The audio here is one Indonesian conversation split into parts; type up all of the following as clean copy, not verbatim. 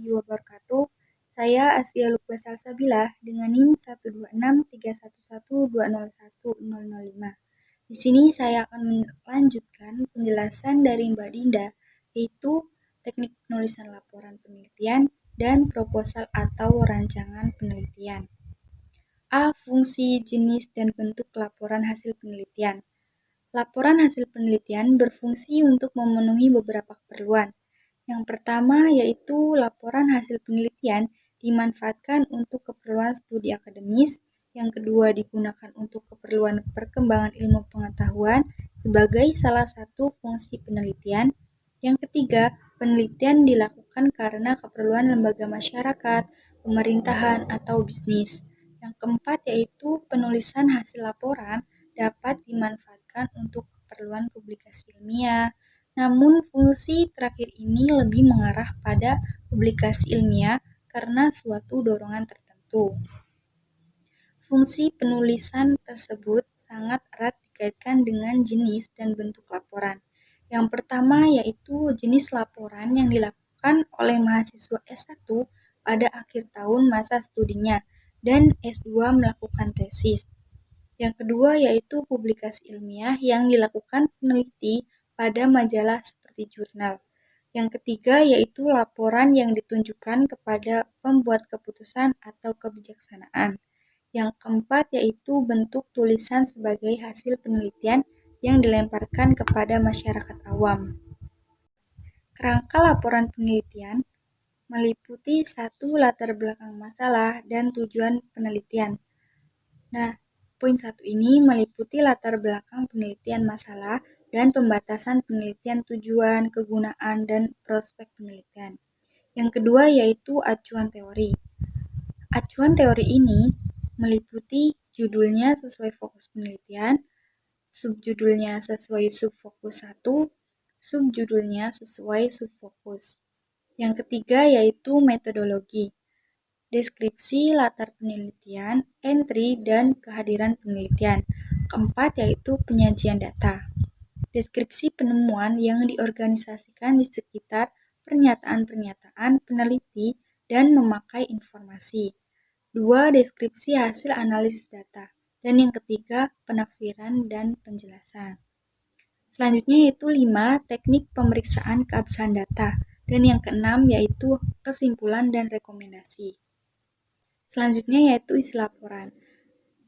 warahmatullahi wabarakatuh. Saya Asia Lukba Salsabila dengan NIM 1263112010005. Di sini saya akan melanjutkan penjelasan dari Mbak Dinda, yaitu teknik penulisan laporan penelitian dan proposal atau rancangan penelitian. A. Fungsi, jenis, dan bentuk laporan hasil penelitian. Laporan hasil penelitian berfungsi untuk memenuhi beberapa keperluan. Yang pertama yaitu laporan hasil penelitian dimanfaatkan untuk keperluan studi akademis. Yang kedua digunakan untuk keperluan perkembangan ilmu pengetahuan sebagai salah satu fungsi penelitian. Yang ketiga, penelitian dilakukan karena keperluan lembaga masyarakat, pemerintahan, atau bisnis. Yang keempat yaitu penulisan hasil laporan dapat dimanfaatkan untuk keperluan publikasi ilmiah. Namun fungsi terakhir ini lebih mengarah pada publikasi ilmiah karena suatu dorongan tertentu. Fungsi penulisan tersebut sangat erat dikaitkan dengan jenis dan bentuk laporan. Yang pertama yaitu jenis laporan yang dilakukan oleh mahasiswa S1 pada akhir tahun masa studinya dan S2 melakukan tesis. Yang kedua yaitu publikasi ilmiah yang dilakukan peneliti pada majalah seperti jurnal. Yang ketiga yaitu laporan yang ditunjukkan kepada pembuat keputusan atau kebijaksanaan. Yang keempat yaitu bentuk tulisan sebagai hasil penelitian yang dilemparkan kepada masyarakat awam. Kerangka laporan penelitian meliputi satu latar belakang masalah dan tujuan penelitian. Nah, poin 1 ini meliputi latar belakang penelitian masalah dan pembatasan penelitian tujuan, kegunaan, dan prospek penelitian. Yang kedua yaitu acuan teori. Acuan teori ini meliputi judulnya sesuai fokus penelitian, subjudulnya sesuai subfokus 1, subjudulnya sesuai subfokus. Yang ketiga yaitu metodologi. Deskripsi latar penelitian, entry, dan kehadiran penelitian. Keempat yaitu penyajian data. Deskripsi penemuan yang diorganisasikan di sekitar pernyataan-pernyataan peneliti dan memakai informasi. 2. Deskripsi hasil analisis data. Dan yang ketiga, penafsiran dan penjelasan. Selanjutnya yaitu 5. Teknik pemeriksaan keabsahan data. Dan yang keenam yaitu kesimpulan dan rekomendasi. Selanjutnya yaitu isi laporan.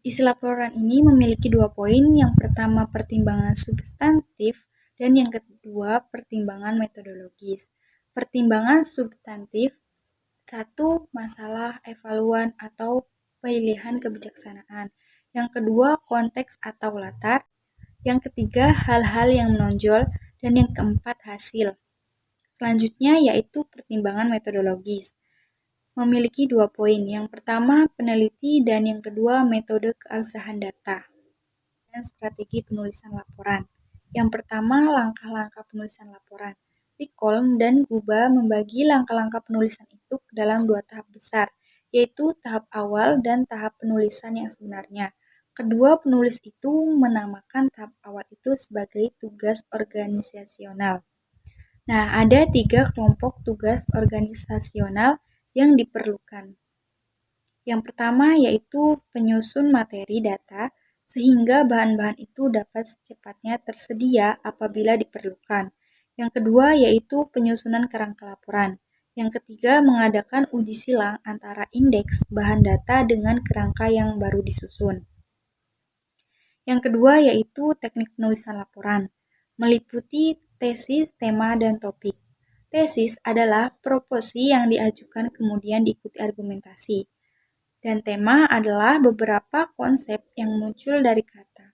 Isi laporan ini memiliki 2 poin. Yang pertama pertimbangan substantif dan yang kedua pertimbangan metodologis. Pertimbangan substantif 1. Masalah, evaluan, atau pilihan kebijaksanaan. Yang kedua konteks atau latar. Yang ketiga hal-hal yang menonjol. Dan yang keempat hasil. Selanjutnya yaitu pertimbangan metodologis. Memiliki 2 poin. Yang pertama peneliti dan yang kedua metode keabsahan data dan strategi penulisan laporan. Yang pertama langkah-langkah penulisan laporan. Lincoln dan Guba membagi langkah-langkah penulisan itu ke dalam 2 tahap besar, yaitu tahap awal dan tahap penulisan yang sebenarnya. Kedua penulis itu menamakan tahap awal itu sebagai tugas organisasional. Nah, ada 3 kelompok tugas organisasional yang diperlukan. Yang pertama yaitu penyusun materi data sehingga bahan-bahan itu dapat secepatnya tersedia apabila diperlukan. Yang kedua yaitu penyusunan kerangka laporan. Yang ketiga mengadakan uji silang antara indeks bahan data dengan kerangka yang baru disusun. Yang kedua yaitu teknik penulisan laporan, meliputi tesis, tema, dan topik. Tesis adalah proposi yang diajukan kemudian diikuti argumentasi. Dan tema adalah beberapa konsep yang muncul dari kata.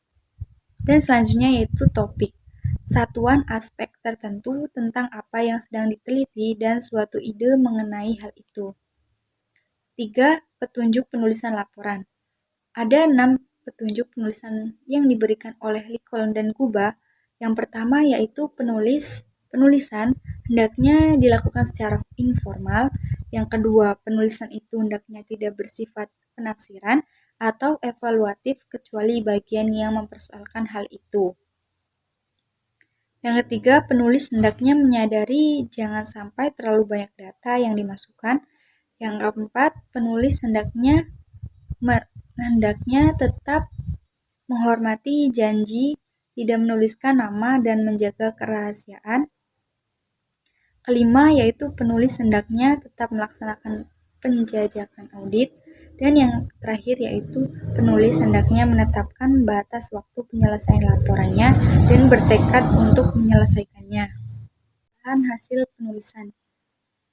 Dan selanjutnya yaitu topik, satuan aspek tertentu tentang apa yang sedang diteliti dan suatu ide mengenai hal itu. 3. Petunjuk penulisan laporan. Ada 6 petunjuk penulisan yang diberikan oleh Lincoln dan Guba. Yang pertama yaitu penulisan hendaknya dilakukan secara informal. Yang kedua, penulisan itu hendaknya tidak bersifat penafsiran atau evaluatif kecuali bagian yang mempersoalkan hal itu. Yang ketiga, penulis hendaknya menyadari jangan sampai terlalu banyak data yang dimasukkan. Yang keempat, penulis hendaknya tetap menghormati janji, tidak menuliskan nama dan menjaga kerahasiaan. Kelima, yaitu penulis hendaknya tetap melaksanakan penjajakan audit. Dan yang terakhir yaitu penulis hendaknya menetapkan batas waktu penyelesaian laporannya dan bertekad untuk menyelesaikannya. Hasil penulisan.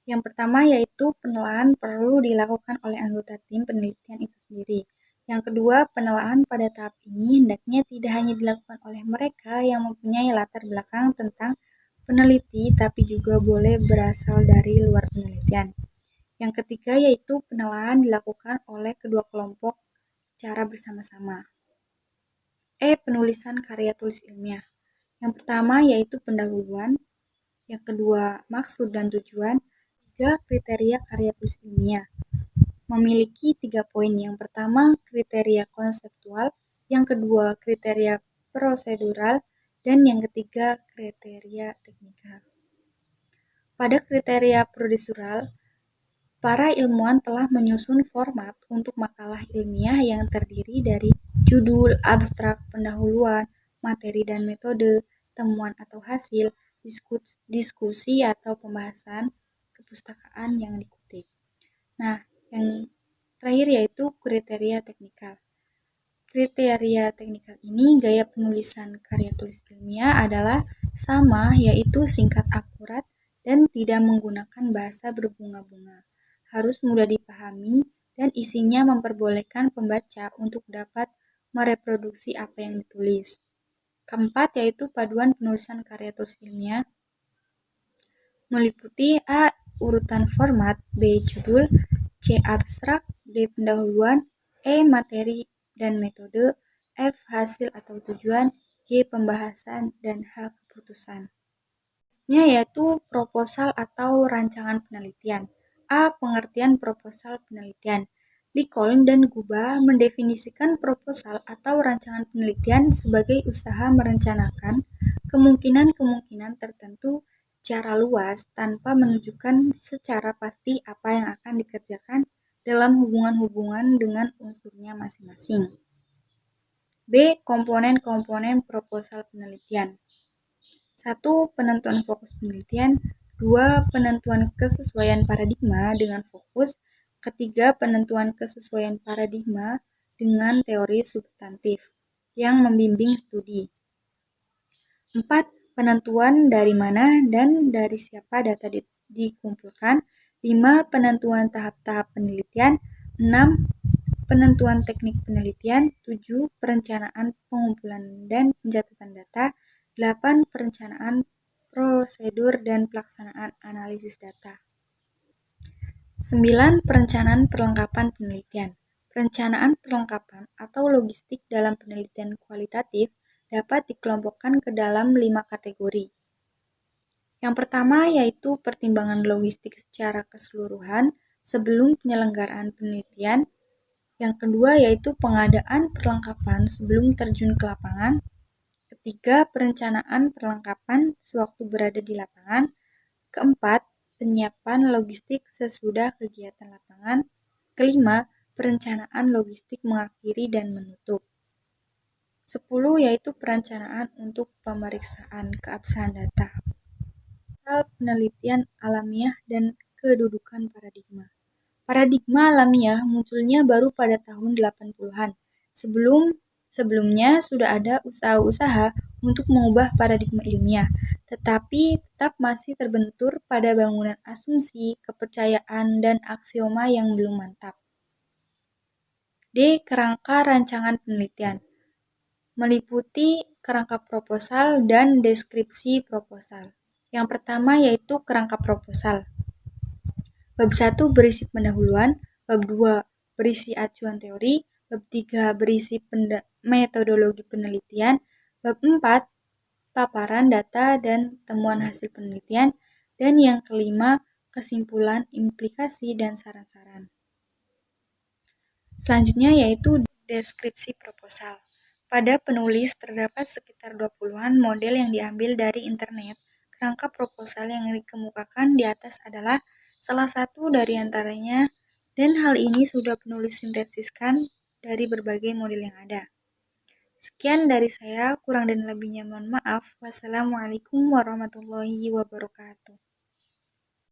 Yang pertama yaitu penelaahan perlu dilakukan oleh anggota tim penelitian itu sendiri. Yang kedua, penelaahan pada tahap ini hendaknya tidak hanya dilakukan oleh mereka yang mempunyai latar belakang tentang peneliti, tapi juga boleh berasal dari luar penelitian. Yang ketiga yaitu penelaahan dilakukan oleh kedua kelompok secara bersama-sama. Penulisan karya tulis ilmiah. Yang pertama yaitu pendahuluan, yang kedua maksud dan tujuan, tiga kriteria karya tulis ilmiah. Memiliki 3 poin. Yang pertama kriteria konseptual, yang kedua kriteria prosedural, dan yang ketiga kriteria teknikal. Pada kriteria prosedural, para ilmuwan telah menyusun format untuk makalah ilmiah yang terdiri dari judul, abstrak, pendahuluan, materi dan metode, temuan atau hasil, diskusi atau pembahasan, kepustakaan yang dikutip. Nah, yang terakhir yaitu kriteria teknikal. Kriteria teknikal ini gaya penulisan karya tulis ilmiah adalah sama, yaitu singkat, akurat, dan tidak menggunakan bahasa berbunga-bunga. Harus mudah dipahami dan isinya memperbolehkan pembaca untuk dapat mereproduksi apa yang ditulis. Keempat yaitu paduan penulisan karya tulis ilmiah meliputi A. Urutan format, B. Judul, C. Abstrak, D. Pendahuluan, E. Materi dan metode, F. Hasil atau tujuan, G. Pembahasan, dan H. Keputusan. Yaitu proposal atau rancangan penelitian. A. Pengertian proposal penelitian. Lincoln dan Guba mendefinisikan proposal atau rancangan penelitian sebagai usaha merencanakan kemungkinan-kemungkinan tertentu secara luas tanpa menunjukkan secara pasti apa yang akan dikerjakan dalam hubungan-hubungan dengan unsurnya masing-masing. B. Komponen-komponen proposal penelitian. 1. Penentuan fokus penelitian. 2. Penentuan kesesuaian paradigma dengan fokus. Ketiga, penentuan kesesuaian paradigma dengan teori substantif yang membimbing studi. 4. Penentuan dari mana dan dari siapa data dikumpulkan. 5. Penentuan tahap-tahap penelitian. 6. Penentuan teknik penelitian. 7. Perencanaan pengumpulan dan pencatatan data. 8. Perencanaan prosedur dan pelaksanaan analisis data. 9. Perencanaan perlengkapan penelitian. Perencanaan perlengkapan atau logistik dalam penelitian kualitatif dapat dikelompokkan ke dalam 5 kategori. Yang pertama yaitu pertimbangan logistik secara keseluruhan sebelum penyelenggaraan penelitian. Yang kedua yaitu pengadaan perlengkapan sebelum terjun ke lapangan. Ketiga, perencanaan perlengkapan sewaktu berada di lapangan. Keempat, penyiapan logistik sesudah kegiatan lapangan. Kelima, perencanaan logistik mengakhiri dan menutup. 10 yaitu perencanaan untuk pemeriksaan keabsahan data. Penelitian alamiah dan kedudukan paradigma. Paradigma alamiah munculnya baru pada tahun 80-an. Sebelumnya sudah ada usaha-usaha untuk mengubah paradigma ilmiah, tetapi tetap masih terbentur pada bangunan asumsi, kepercayaan, dan aksioma yang belum mantap. D. Kerangka rancangan penelitian. Meliputi kerangka proposal dan deskripsi proposal. Yang pertama yaitu kerangka proposal. Bab 1 berisi pendahuluan, bab 2 berisi acuan teori, bab 3 berisi metodologi penelitian, bab 4 paparan data dan temuan hasil penelitian, dan yang kelima, kesimpulan, implikasi, dan saran-saran. Selanjutnya yaitu deskripsi proposal. Pada penulis terdapat sekitar 20-an model yang diambil dari internet. Kerangka proposal yang dikemukakan di atas adalah salah satu dari antaranya, dan hal ini sudah penulis sintesiskan dari berbagai model yang ada. Sekian dari saya, kurang dan lebihnya mohon maaf. Wassalamualaikum warahmatullahi wabarakatuh.